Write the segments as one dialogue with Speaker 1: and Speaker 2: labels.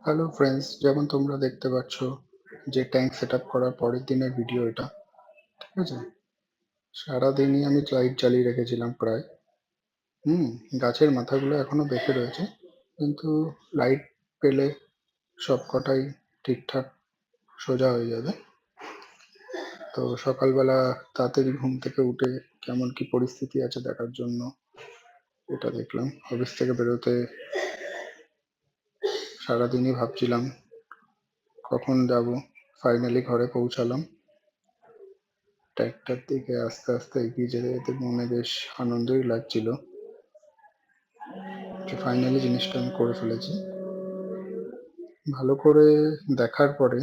Speaker 1: Hello friends, যেমন তোমরা দেখতে পাচ্ছ যে ট্যাঙ্ক সেট আপ করার পরের দিনের ভিডিও এটা। ঠিক আছে, সারাদিনই আমি লাইট জ্বালিয়ে রেখেছিলাম প্রায়। গাছের মাথাগুলো এখনো বেঁকে রয়েছে, কিন্তু লাইট পেলে সব কটাই ঠিকঠাক সোজা হয়ে যাবে। তো সকালবেলা তাড়াতাড়ি ঘুম থেকে উঠে কেমন কি পরিস্থিতি আছে দেখার জন্য এটা দেখলাম। অফিস থেকে বেরোতে সারাদিনই ভাবছিলাম কখন যাব। ফাইনালি ঘরে পৌঁছালাম। ট্র্যাকটার দিকে আস্তে আস্তে এগিয়ে যেতে যেতে মনে বেশ আনন্দই লাগছিল যে ফাইনালি জিনিসটা আমি করে ফেলেছি। ভালো করে দেখার পরে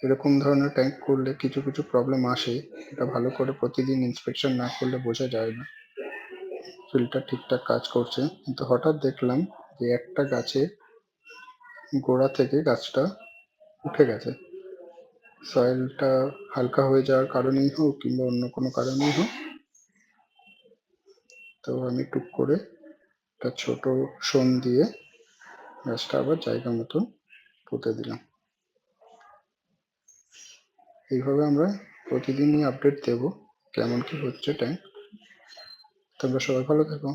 Speaker 1: এরকম ধরনের ট্যাঙ্ক করলে কিছু কিছু প্রবলেম আসে। এটা ভালো করে প্রতিদিন ইন্সপেকশন না করলে বোঝা যায় না ফিল্টার ঠিকঠাক কাজ করছে। কিন্তু হঠাৎ দেখলাম যে একটা গাছে গোড়া থেকে গাছটা উঠে গেছে। সয়েলটা হালকা হয়ে যাওয়ার কারণেই হোক কিংবা অন্য কোনো কারণেই হোক, তো আমি টুক করে একটা ছোট শোন দিয়ে গাছটা আবার জায়গা মতন পুঁতে দিলাম। এইভাবে আমরা প্রতিদিনই আপডেট দেবো কেমন কি হচ্ছে ট্যাঙ্ক। তোমরা সবাই ভালো থেকো।